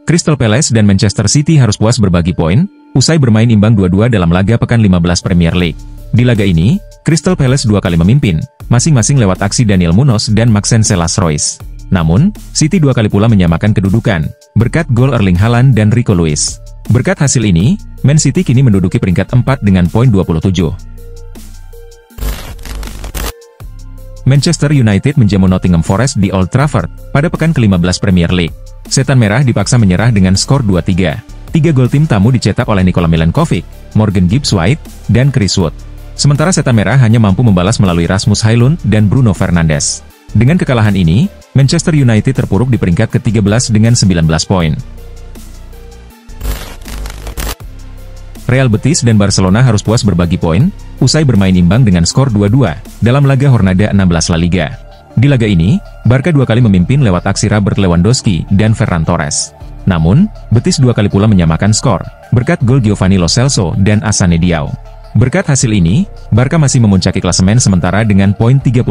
Crystal Palace dan Manchester City harus puas berbagi poin, usai bermain imbang 2-2 dalam laga pekan 15 Premier League. Di laga ini, Crystal Palace 2 kali memimpin, masing-masing lewat aksi Daniel Munoz dan Maxence Selasrois. Namun, City 2 kali pula menyamakan kedudukan, berkat gol Erling Haaland dan Rico Lewis. Berkat hasil ini, Man City kini menduduki peringkat 4 dengan poin 27. Manchester United menjamu Nottingham Forest di Old Trafford pada pekan ke-15 Premier League. Setan Merah dipaksa menyerah dengan skor 2-3. 3 gol tim tamu dicetak oleh Nikola Milankovic, Morgan Gibbs-White, dan Chris Wood. Sementara Setan Merah hanya mampu membalas melalui Rasmus Højlund dan Bruno Fernandes. Dengan kekalahan ini, Manchester United terpuruk di peringkat ke-13 dengan 19 poin. Real Betis dan Barcelona harus puas berbagi poin, usai bermain imbang dengan skor 2-2, dalam laga Jornada 16 La Liga. Di laga ini, Barca 2 kali memimpin lewat aksi Robert Lewandowski dan Ferran Torres. Namun, Betis 2 kali pula menyamakan skor, berkat gol Giovanni Lo Celso dan Assane Diao. Berkat hasil ini, Barca masih memuncaki klasemen sementara dengan poin 38.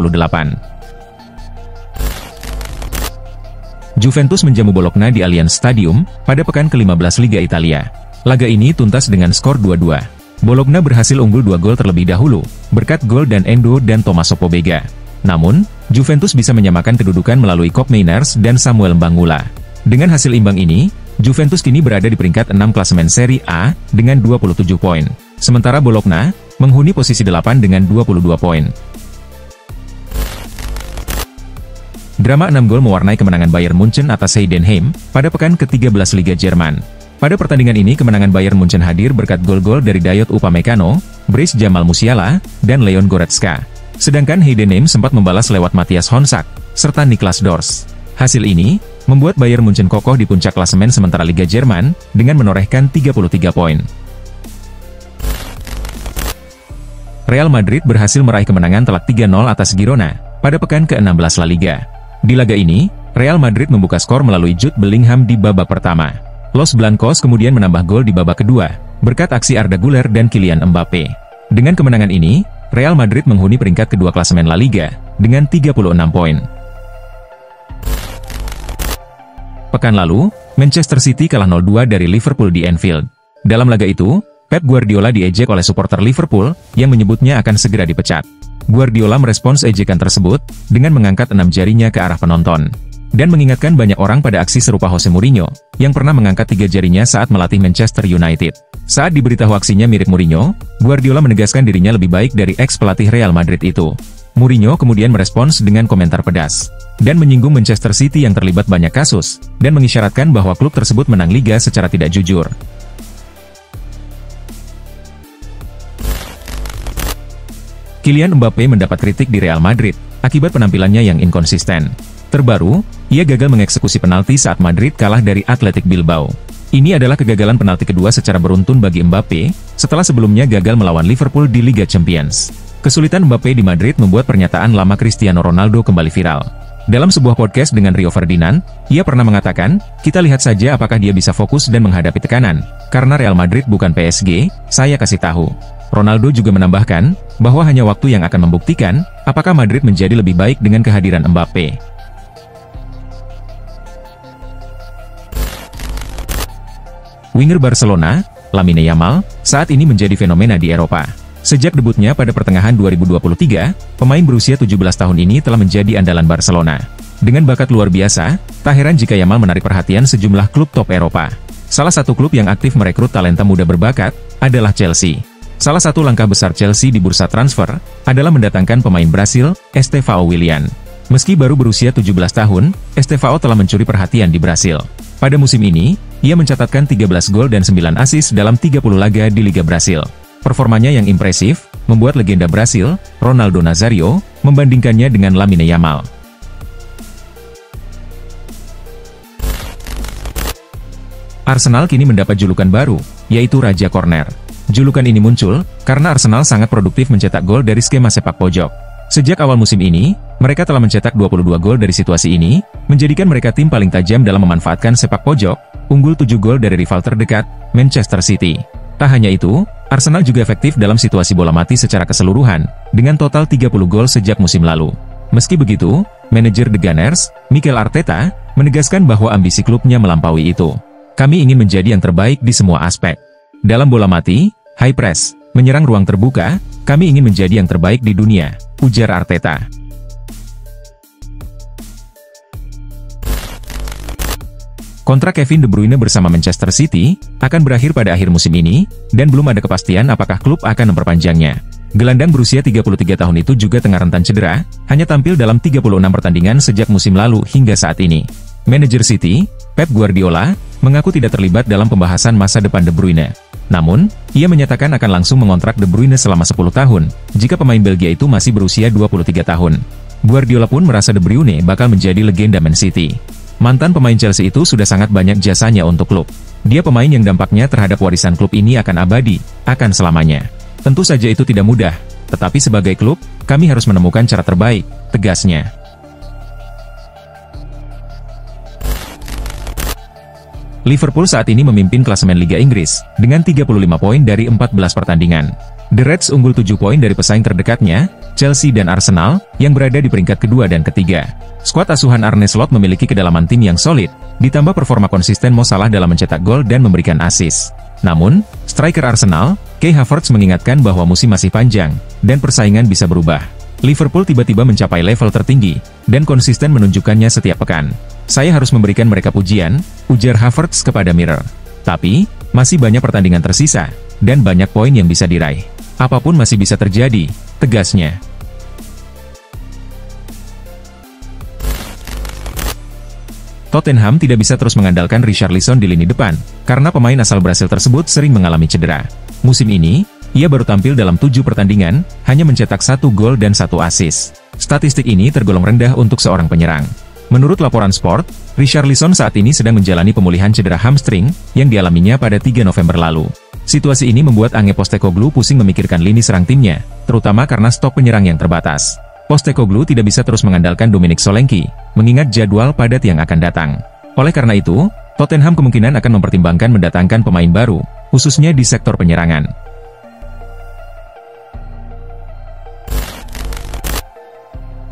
Juventus menjamu Bologna di Allianz Stadium, pada pekan ke-15 Liga Italia. Laga ini tuntas dengan skor 2-2. Bologna berhasil unggul 2 gol terlebih dahulu, berkat gol dan Endo dan Tommaso Pobega. Namun, Juventus bisa menyamakan kedudukan melalui Kob Mainers dan Samuel Mbangula. Dengan hasil imbang ini, Juventus kini berada di peringkat 6 klasemen Serie A, dengan 27 poin. Sementara Bologna, menghuni posisi 8 dengan 22 poin. Drama 6 gol mewarnai kemenangan Bayern Munchen atas Heidenheim, pada pekan ke-13 Liga Jerman. Pada pertandingan ini kemenangan Bayern Munchen hadir berkat gol-gol dari Dayot Upamecano, Brice Jamal Musiala, dan Leon Goretzka. Sedangkan Heidenheim sempat membalas lewat Matthias Honsak, serta Niklas Dorsch. Hasil ini, membuat Bayern Munchen kokoh di puncak klasemen sementara Liga Jerman, dengan menorehkan 33 poin. Real Madrid berhasil meraih kemenangan telak 3-0 atas Girona, pada pekan ke-16 La Liga. Di laga ini, Real Madrid membuka skor melalui Jude Bellingham di babak pertama. Los Blancos kemudian menambah gol di babak kedua, berkat aksi Arda Güler dan Kylian Mbappe. Dengan kemenangan ini, Real Madrid menghuni peringkat kedua klasemen La Liga, dengan 36 poin. Pekan lalu, Manchester City kalah 0-2 dari Liverpool di Anfield. Dalam laga itu, Pep Guardiola diejek oleh supporter Liverpool, yang menyebutnya akan segera dipecat. Guardiola merespons ejekan tersebut, dengan mengangkat 6 jarinya ke arah penonton. Dan mengingatkan banyak orang pada aksi serupa Jose Mourinho, yang pernah mengangkat 3 jarinya saat melatih Manchester United. Saat diberitahu aksinya mirip Mourinho, Guardiola menegaskan dirinya lebih baik dari ex-pelatih Real Madrid itu. Mourinho kemudian merespons dengan komentar pedas, dan menyinggung Manchester City yang terlibat banyak kasus, dan mengisyaratkan bahwa klub tersebut menang liga secara tidak jujur. Kylian Mbappe mendapat kritik di Real Madrid, akibat penampilannya yang inkonsisten. Terbaru, ia gagal mengeksekusi penalti saat Madrid kalah dari Athletic Bilbao. Ini adalah kegagalan penalti kedua secara beruntun bagi Mbappe, setelah sebelumnya gagal melawan Liverpool di Liga Champions. Kesulitan Mbappe di Madrid membuat pernyataan lama Cristiano Ronaldo kembali viral. Dalam sebuah podcast dengan Rio Ferdinand, ia pernah mengatakan, "Kita lihat saja apakah dia bisa fokus dan menghadapi tekanan. Karena Real Madrid bukan PSG, saya kasih tahu." Ronaldo juga menambahkan, bahwa hanya waktu yang akan membuktikan, apakah Madrid menjadi lebih baik dengan kehadiran Mbappe. Winger Barcelona, Lamine Yamal, saat ini menjadi fenomena di Eropa. Sejak debutnya pada pertengahan 2023, pemain berusia 17 tahun ini telah menjadi andalan Barcelona. Dengan bakat luar biasa, tak heran jika Yamal menarik perhatian sejumlah klub top Eropa. Salah satu klub yang aktif merekrut talenta muda berbakat, adalah Chelsea. Salah satu langkah besar Chelsea di bursa transfer, adalah mendatangkan pemain Brasil, Estevão Willian. Meski baru berusia 17 tahun, Estevão telah mencuri perhatian di Brasil. Pada musim ini, ia mencatatkan 13 gol dan 9 assist dalam 30 laga di Liga Brasil. Performanya yang impresif, membuat legenda Brasil, Ronaldo Nazario, membandingkannya dengan Lamine Yamal. Arsenal kini mendapat julukan baru, yaitu Raja Corner. Julukan ini muncul, karena Arsenal sangat produktif mencetak gol dari skema sepak pojok. Sejak awal musim ini, mereka telah mencetak 22 gol dari situasi ini, menjadikan mereka tim paling tajam dalam memanfaatkan sepak pojok, unggul 7 gol dari rival terdekat, Manchester City. Tak hanya itu, Arsenal juga efektif dalam situasi bola mati secara keseluruhan, dengan total 30 gol sejak musim lalu. Meski begitu, manajer The Gunners, Mikel Arteta, menegaskan bahwa ambisi klubnya melampaui itu. Kami ingin menjadi yang terbaik di semua aspek. Dalam bola mati, high press, menyerang ruang terbuka, kami ingin menjadi yang terbaik di dunia, ujar Arteta. Kontrak Kevin De Bruyne bersama Manchester City akan berakhir pada akhir musim ini, dan belum ada kepastian apakah klub akan memperpanjangnya. Gelandang berusia 33 tahun itu juga tengah rentan cedera, hanya tampil dalam 36 pertandingan sejak musim lalu hingga saat ini. Manajer City, Pep Guardiola, mengaku tidak terlibat dalam pembahasan masa depan De Bruyne. Namun, ia menyatakan akan langsung mengontrak De Bruyne selama 10 tahun, jika pemain Belgia itu masih berusia 23 tahun. Guardiola pun merasa De Bruyne bakal menjadi legenda Man City. Mantan pemain Chelsea itu sudah sangat banyak jasanya untuk klub. Dia pemain yang dampaknya terhadap warisan klub ini akan abadi, akan selamanya. Tentu saja itu tidak mudah, tetapi sebagai klub, kami harus menemukan cara terbaik, tegasnya. Liverpool saat ini memimpin klasemen Liga Inggris, dengan 35 poin dari 14 pertandingan. The Reds unggul 7 poin dari pesaing terdekatnya, Chelsea dan Arsenal, yang berada di peringkat kedua dan ketiga. Skuad asuhan Arne Slot memiliki kedalaman tim yang solid, ditambah performa konsisten Mo Salah dalam mencetak gol dan memberikan assist. Namun, striker Arsenal, Kai Havertz mengingatkan bahwa musim masih panjang, dan persaingan bisa berubah. Liverpool tiba-tiba mencapai level tertinggi, dan konsisten menunjukkannya setiap pekan. Saya harus memberikan mereka pujian, ujar Havertz kepada Mirror. Tapi, masih banyak pertandingan tersisa, dan banyak poin yang bisa diraih. Apapun masih bisa terjadi, tegasnya. Tottenham tidak bisa terus mengandalkan Richarlison di lini depan, karena pemain asal Brasil tersebut sering mengalami cedera. Musim ini, ia baru tampil dalam 7 pertandingan, hanya mencetak 1 gol dan 1 assist. Statistik ini tergolong rendah untuk seorang penyerang. Menurut laporan Sport, Richarlison saat ini sedang menjalani pemulihan cedera hamstring, yang dialaminya pada 3 November lalu. Situasi ini membuat Ange Postecoglou pusing memikirkan lini serang timnya, terutama karena stok penyerang yang terbatas. Postecoglou tidak bisa terus mengandalkan Dominic Solanke, mengingat jadwal padat yang akan datang. Oleh karena itu, Tottenham kemungkinan akan mempertimbangkan mendatangkan pemain baru, khususnya di sektor penyerangan.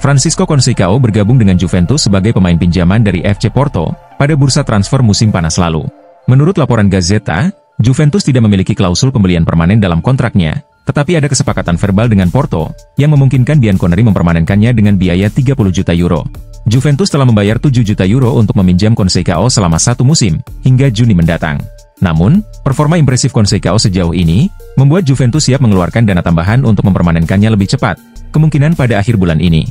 Francisco Conceição bergabung dengan Juventus sebagai pemain pinjaman dari FC Porto pada bursa transfer musim panas lalu. Menurut laporan Gazeta, Juventus tidak memiliki klausul pembelian permanen dalam kontraknya, tetapi ada kesepakatan verbal dengan Porto, yang memungkinkan Bianconeri mempermanenkannya dengan biaya 30 juta euro. Juventus telah membayar 7 juta euro untuk meminjam Conceição selama 1 musim, hingga Juni mendatang. Namun, performa impresif Conceição sejauh ini, membuat Juventus siap mengeluarkan dana tambahan untuk mempermanenkannya lebih cepat, kemungkinan pada akhir bulan ini.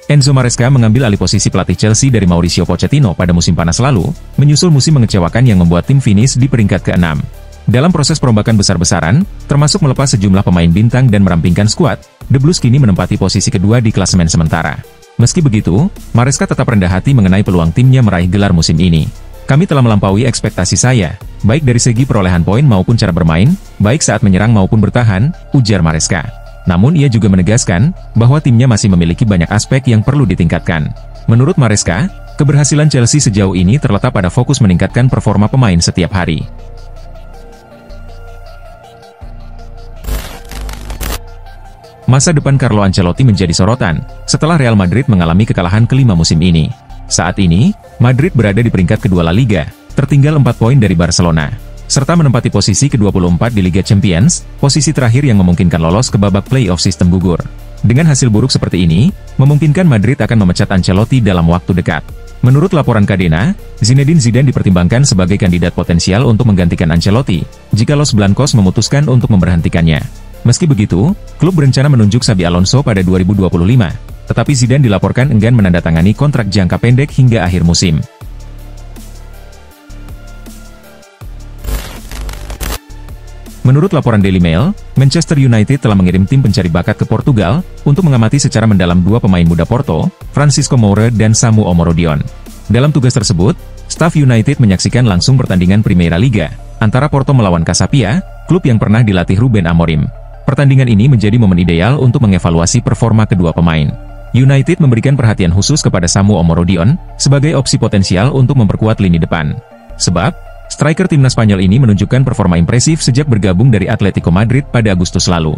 Enzo Maresca mengambil alih posisi pelatih Chelsea dari Mauricio Pochettino pada musim panas lalu, menyusul musim mengecewakan yang membuat tim finish di peringkat ke-6. Dalam proses perombakan besar-besaran, termasuk melepas sejumlah pemain bintang dan merampingkan skuad, The Blues kini menempati posisi kedua di klasemen sementara. Meski begitu, Maresca tetap rendah hati mengenai peluang timnya meraih gelar musim ini. Kami telah melampaui ekspektasi saya, baik dari segi perolehan poin maupun cara bermain, baik saat menyerang maupun bertahan, ujar Maresca. Namun ia juga menegaskan, bahwa timnya masih memiliki banyak aspek yang perlu ditingkatkan. Menurut Maresca, keberhasilan Chelsea sejauh ini terletak pada fokus meningkatkan performa pemain setiap hari. Masa depan Carlo Ancelotti menjadi sorotan, setelah Real Madrid mengalami kekalahan kelima musim ini. Saat ini, Madrid berada di peringkat kedua La Liga, tertinggal 4 poin dari Barcelona, serta menempati posisi ke-24 di Liga Champions, posisi terakhir yang memungkinkan lolos ke babak playoff sistem gugur. Dengan hasil buruk seperti ini, memungkinkan Madrid akan memecat Ancelotti dalam waktu dekat. Menurut laporan Cadena, Zinedine Zidane dipertimbangkan sebagai kandidat potensial untuk menggantikan Ancelotti, jika Los Blancos memutuskan untuk memberhentikannya. Meski begitu, klub berencana menunjuk Xabi Alonso pada 2025, tetapi Zidane dilaporkan enggan menandatangani kontrak jangka pendek hingga akhir musim. Menurut laporan Daily Mail, Manchester United telah mengirim tim pencari bakat ke Portugal untuk mengamati secara mendalam 2 pemain muda Porto, Francisco Moura dan Samu Omorodion. Dalam tugas tersebut, staf United menyaksikan langsung pertandingan Primeira Liga antara Porto melawan Casapia, klub yang pernah dilatih Ruben Amorim. Pertandingan ini menjadi momen ideal untuk mengevaluasi performa kedua pemain. United memberikan perhatian khusus kepada Samu Omorodion sebagai opsi potensial untuk memperkuat lini depan. Sebab, striker timnas Spanyol ini menunjukkan performa impresif sejak bergabung dari Atletico Madrid pada Agustus lalu.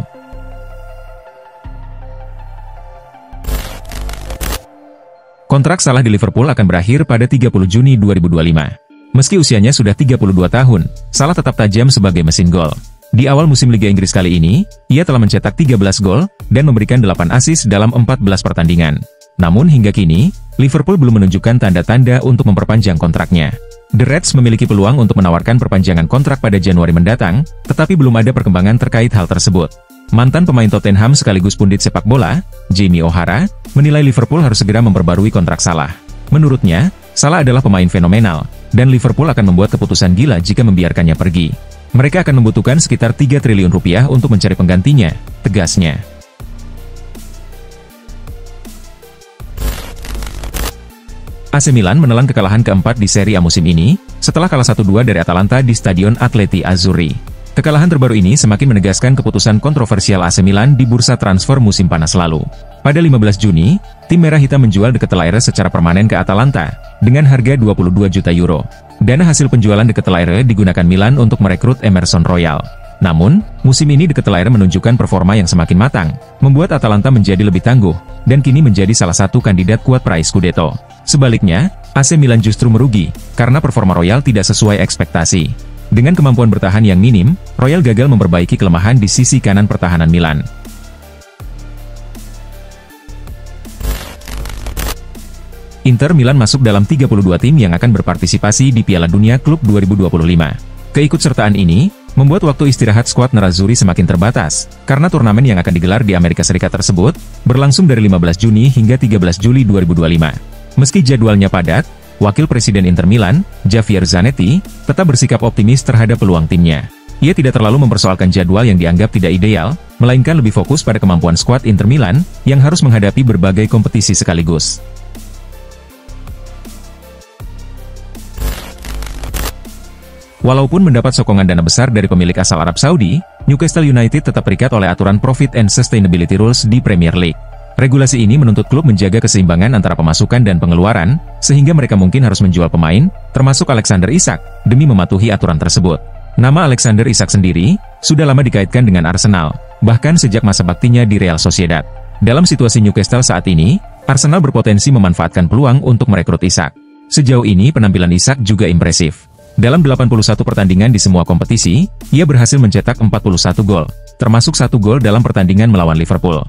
Kontrak Salah di Liverpool akan berakhir pada 30 Juni 2025. Meski usianya sudah 32 tahun, Salah tetap tajam sebagai mesin gol. Di awal musim Liga Inggris kali ini, ia telah mencetak 13 gol dan memberikan 8 assist dalam 14 pertandingan. Namun hingga kini, Liverpool belum menunjukkan tanda-tanda untuk memperpanjang kontraknya. The Reds memiliki peluang untuk menawarkan perpanjangan kontrak pada Januari mendatang, tetapi belum ada perkembangan terkait hal tersebut. Mantan pemain Tottenham sekaligus pundit sepak bola, Jamie O'Hara, menilai Liverpool harus segera memperbarui kontrak Salah. Menurutnya, Salah adalah pemain fenomenal, dan Liverpool akan membuat keputusan gila jika membiarkannya pergi. Mereka akan membutuhkan sekitar 3 triliun rupiah untuk mencari penggantinya, tegasnya. AC Milan menelan kekalahan keempat di Serie A musim ini, setelah kalah 1-2 dari Atalanta di Stadion Atleti Azzurri. Kekalahan terbaru ini semakin menegaskan keputusan kontroversial AC Milan di bursa transfer musim panas lalu. Pada 15 Juni, tim merah hitam menjual De Ketelaere secara permanen ke Atalanta, dengan harga 22 juta euro. Dana hasil penjualan De Ketelaere digunakan Milan untuk merekrut Emerson Royal. Namun, musim ini De Ketelaere menunjukkan performa yang semakin matang, membuat Atalanta menjadi lebih tangguh, dan kini menjadi salah satu kandidat kuat peraih Scudetto. Sebaliknya, AC Milan justru merugi, karena performa Royal tidak sesuai ekspektasi. Dengan kemampuan bertahan yang minim, Royal gagal memperbaiki kelemahan di sisi kanan pertahanan Milan. Inter Milan masuk dalam 32 tim yang akan berpartisipasi di Piala Dunia Klub 2025. Keikutsertaan ini membuat waktu istirahat skuad Nerazzurri semakin terbatas, karena turnamen yang akan digelar di Amerika Serikat tersebut berlangsung dari 15 Juni hingga 13 Juli 2025. Meski jadwalnya padat, Wakil Presiden Inter Milan, Javier Zanetti, tetap bersikap optimis terhadap peluang timnya. Ia tidak terlalu mempersoalkan jadwal yang dianggap tidak ideal, melainkan lebih fokus pada kemampuan skuad Inter Milan, yang harus menghadapi berbagai kompetisi sekaligus. Walaupun mendapat sokongan dana besar dari pemilik asal Arab Saudi, Newcastle United tetap terikat oleh aturan Profit and Sustainability Rules di Premier League. Regulasi ini menuntut klub menjaga keseimbangan antara pemasukan dan pengeluaran, sehingga mereka mungkin harus menjual pemain, termasuk Alexander Isak, demi mematuhi aturan tersebut. Nama Alexander Isak sendiri sudah lama dikaitkan dengan Arsenal, bahkan sejak masa baktinya di Real Sociedad. Dalam situasi Newcastle saat ini, Arsenal berpotensi memanfaatkan peluang untuk merekrut Isak. Sejauh ini penampilan Isak juga impresif. Dalam 81 pertandingan di semua kompetisi, ia berhasil mencetak 41 gol, termasuk 1 gol dalam pertandingan melawan Liverpool.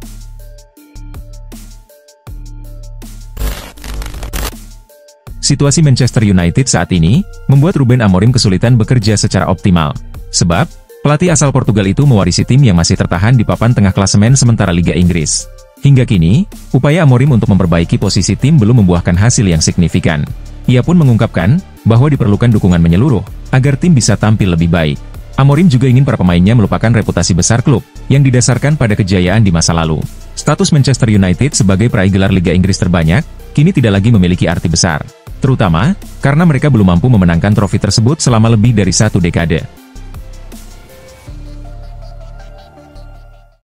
Situasi Manchester United saat ini membuat Ruben Amorim kesulitan bekerja secara optimal. Sebab, pelatih asal Portugal itu mewarisi tim yang masih tertahan di papan tengah klasemen sementara Liga Inggris. Hingga kini, upaya Amorim untuk memperbaiki posisi tim belum membuahkan hasil yang signifikan. Ia pun mengungkapkan bahwa diperlukan dukungan menyeluruh agar tim bisa tampil lebih baik. Amorim juga ingin para pemainnya melupakan reputasi besar klub yang didasarkan pada kejayaan di masa lalu. Status Manchester United sebagai peraih gelar Liga Inggris terbanyak kini tidak lagi memiliki arti besar, terutama karena mereka belum mampu memenangkan trofi tersebut selama lebih dari 1 dekade.